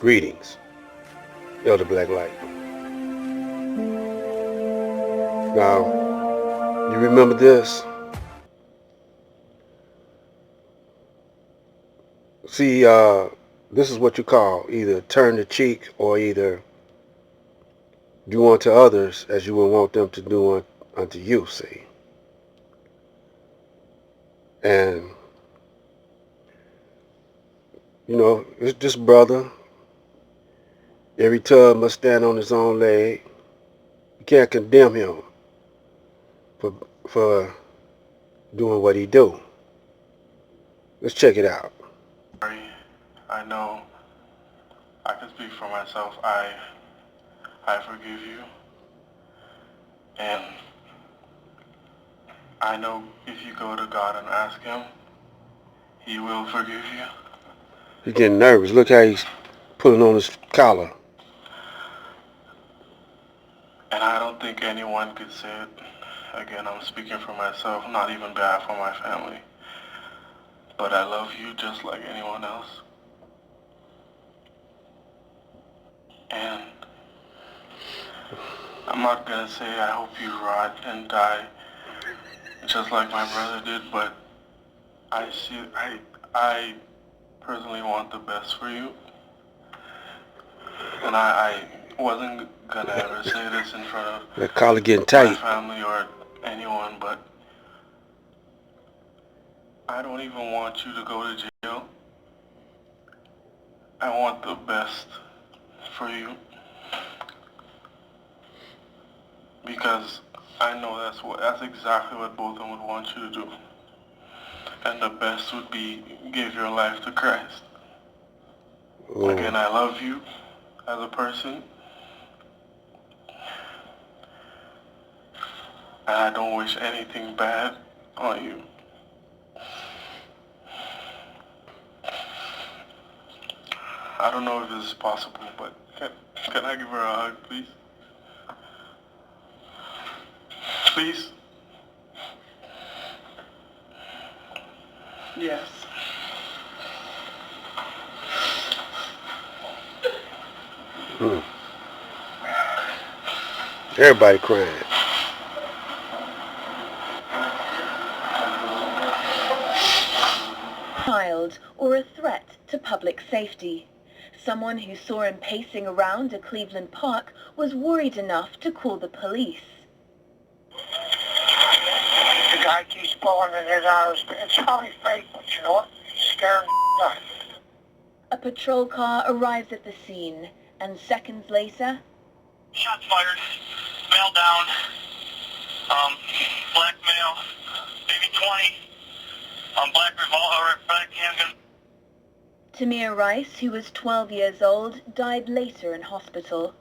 Greetings, Elder Blacklight. Now, you remember this? See, this is what you call either turn the cheek or either do unto others as you would want them to do unto you, see. And, it's this brother. Every tub must stand on his own leg. You can't condemn him for, for doing what he do. Let's check it out. I know I can speak for myself. I forgive you. And I know if you go to God and ask him, he will forgive you. He's getting nervous. Look how he's pulling on his collar. And I don't think anyone could say it. Again, I'm speaking for myself, not even bad for my family. But I love you just like anyone else. And I'm not gonna say I hope you rot and die just like my brother did, but I personally want the best for you. And I wasn't gonna ever say this in front of that collar getting my tight. family or anyone, but I don't even want you to go to jail. I want the best for you. Because I know that's exactly what both of them would want you to do. And the best would be give your life to Christ. Oh. Again, I love you as a person. And I don't wish anything bad on you. I don't know if this is possible, but can I give her a hug, please? Please? Yes. Everybody crying. Child or a threat to public safety. Someone who saw him pacing around a Cleveland park was worried enough to call the police. The guy keeps blowing in his eyes. It's probably fake, but you know what? He's scaring us. A patrol car arrives at the scene, and seconds later... Shots fired. Male down. Black male. Maybe 20. Black revolver, black handgun. Tamir Rice, who was 12 years old, died later in hospital.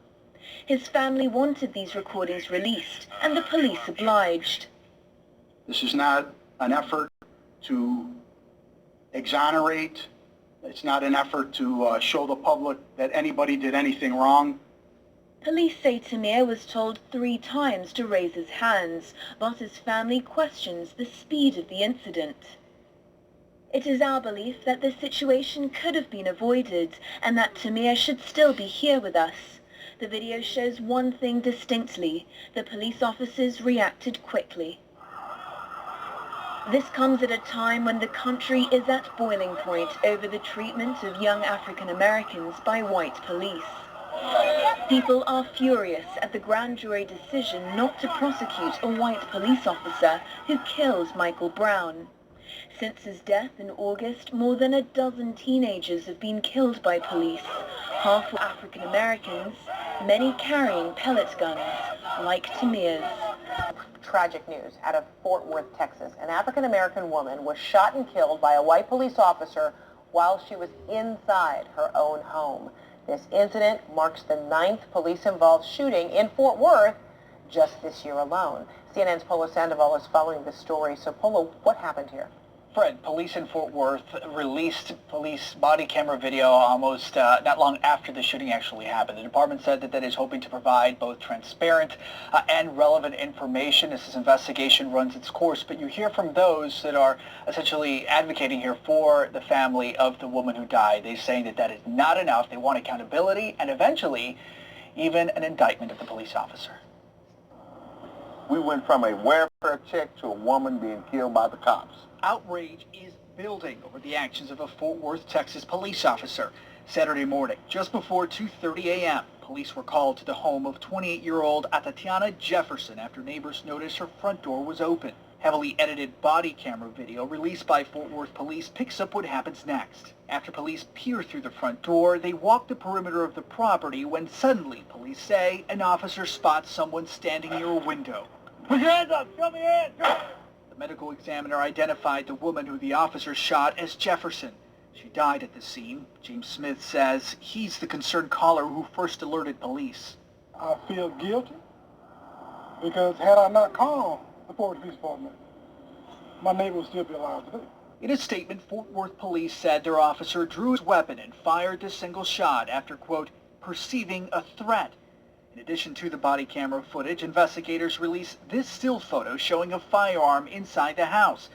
His family wanted these recordings released, and the police obliged. This is not an effort to exonerate. It's not an effort to show the public that anybody did anything wrong. Police say Tamir was told 3 times to raise his hands, but his family questions the speed of the incident. It is our belief that this situation could have been avoided and that Tamir should still be here with us. The video shows one thing distinctly: the police officers reacted quickly. This comes at a time when the country is at boiling point over the treatment of young African Americans by white police. People are furious at the grand jury decision not to prosecute a white police officer who killed Michael Brown. Since his death in August, more than a dozen teenagers have been killed by police, half were African Americans, many carrying pellet guns, like Tamir's. Tragic news out of Fort Worth, Texas. An African-American woman was shot and killed by a white police officer while she was inside her own home. This incident marks the 9th police-involved shooting in Fort Worth just this year alone. CNN's Polo Sandoval is following this story. So, Polo, what happened here? Fred, police in Fort Worth released police body camera video almost not long after the shooting actually happened. The department said that it is hoping to provide both transparent and relevant information as this investigation runs its course. But you hear from those that are essentially advocating here for the family of the woman who died. They're saying that is not enough. They want accountability and eventually even an indictment of the police officer. We went from a welfare check to a woman being killed by the cops. Outrage is building over the actions of a Fort Worth, Texas police officer. Saturday morning, just before 2:30 a.m., police were called to the home of 28-year-old Atatiana Jefferson after neighbors noticed her front door was open. Heavily edited body camera video released by Fort Worth police picks up what happens next. After police peer through the front door, they walk the perimeter of the property when suddenly, police say, an officer spots someone standing near a window. Put your hands up! Show me your hands! The medical examiner identified the woman who the officer shot as Jefferson. She died at the scene. James Smith says he's the concerned caller who first alerted police. I feel guilty because had I not called the Fort Worth Police Department, my neighbor would still be alive today. In a statement, Fort Worth police said their officer drew his weapon and fired the single shot after, quote, perceiving a threat. In addition to the body camera footage, investigators released this still photo showing a firearm inside the house.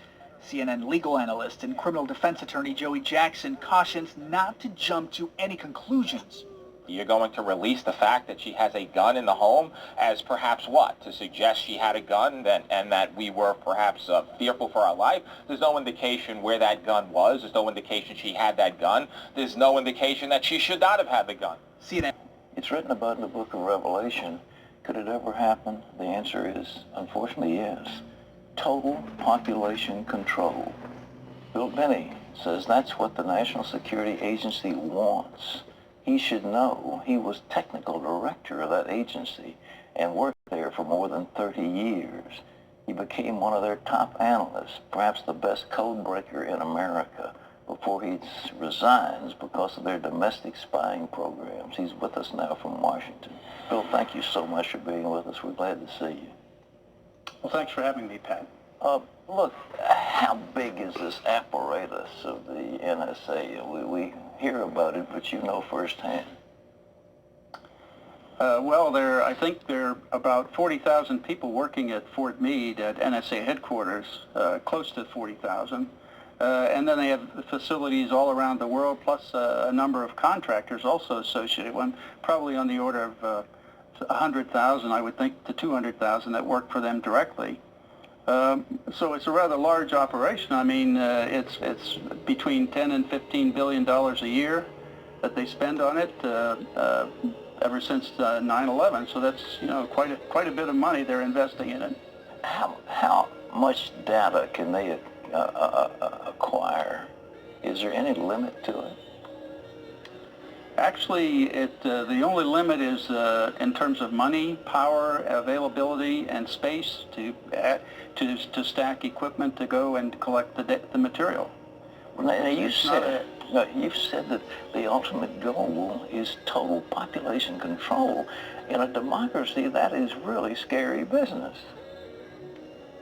CNN legal analyst and criminal defense attorney Joey Jackson cautions not to jump to any conclusions. You're going to release the fact that she has a gun in the home as perhaps what? To suggest she had a gun and that we were perhaps fearful for our life? There's no indication where that gun was. There's no indication she had that gun. There's no indication that she should not have had the gun. CNN. It's written about in the book of Revelation. Could it ever happen? The answer is, unfortunately, yes. Total population control. Bill Binney says that's what the National Security Agency wants. He should know. He was technical director of that agency and worked there for more than 30 years. He became one of their top analysts, perhaps the best code breaker in America, before he resigns because of their domestic spying programs. He's with us now from Washington. Bill, thank you so much for being with us. We're glad to see you. Well, thanks for having me, Pat. Look, how big is this apparatus of the NSA? We hear about it, but you know firsthand. Well, I think there are about 40,000 people working at Fort Meade at NSA headquarters, close to 40,000. And then they have facilities all around the world, plus a number of contractors also associated with them, probably on the order of 100,000, I would think, to 200,000 that work for them directly. So it's a rather large operation. I mean, it's between $10 and $15 billion a year that they spend on it ever since 9/11. So that's, you know, quite a bit of money they're investing in it. How much data can they acquire? Is there any limit to it? Actually, the only limit is in terms of money, power, availability, and space to stack equipment to go and collect the material. Now you've said that the ultimate goal is total population control. In a democracy, that is really scary business.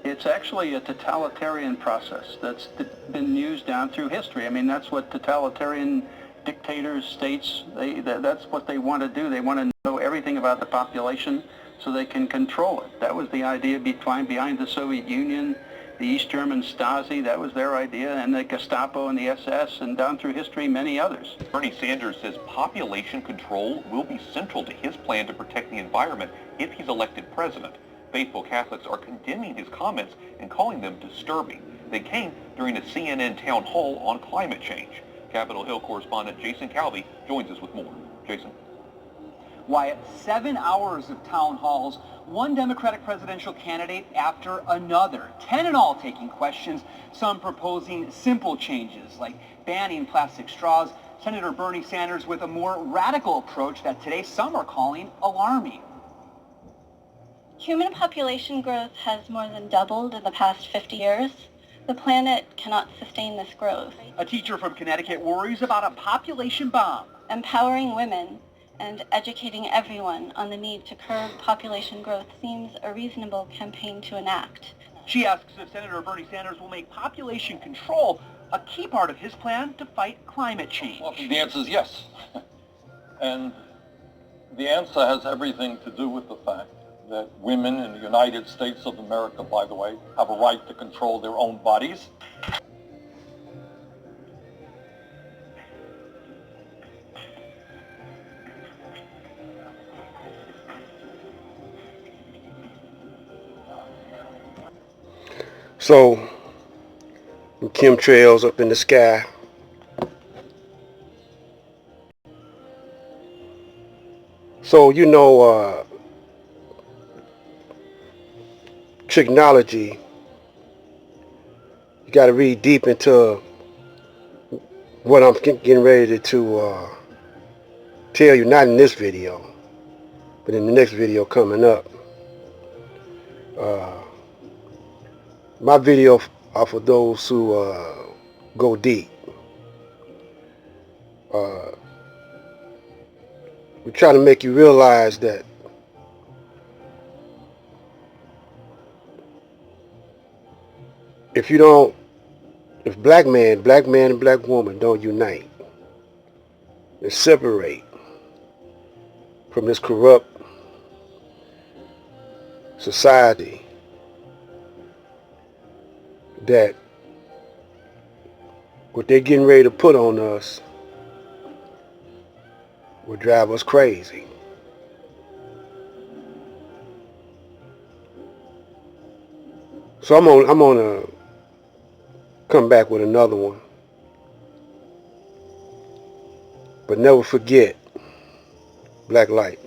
It's actually a totalitarian process that's been used down through history. I mean, that's what totalitarian dictators, states, that's what they want to do. They want to know everything about the population so they can control it. That was the idea behind the Soviet Union, the East German Stasi, that was their idea, and the Gestapo and the SS, and down through history, many others. Bernie Sanders says population control will be central to his plan to protect the environment if he's elected president. Faithful Catholics are condemning his comments and calling them disturbing. They came during a CNN town hall on climate change. Capitol Hill correspondent Jason Calvi joins us with more. Jason. Wyatt, 7 hours of town halls, one Democratic presidential candidate after another, 10 in all taking questions, some proposing simple changes like banning plastic straws. Senator Bernie Sanders with a more radical approach that today some are calling alarming. Human population growth has more than doubled in the past 50 years. The planet cannot sustain this growth. A teacher from Connecticut worries about a population bomb. Empowering women and educating everyone on the need to curb population growth seems a reasonable campaign to enact. She asks if Senator Bernie Sanders will make population control a key part of his plan to fight climate change. Well, the answer is yes. And the answer has everything to do with the fact that women in the United States of America, by the way, have a right to control their own bodies. So, chemtrails up in the sky. So, you know, technology, you got to read deep into what I'm getting ready to tell you, not in this video, but in the next video coming up. My video are for those who go deep. We're trying to make you realize that if black man and black woman don't unite and separate from this corrupt society, that what they're getting ready to put on us will drive us crazy. So I'm gonna come back with another one. But never forget, Black Light.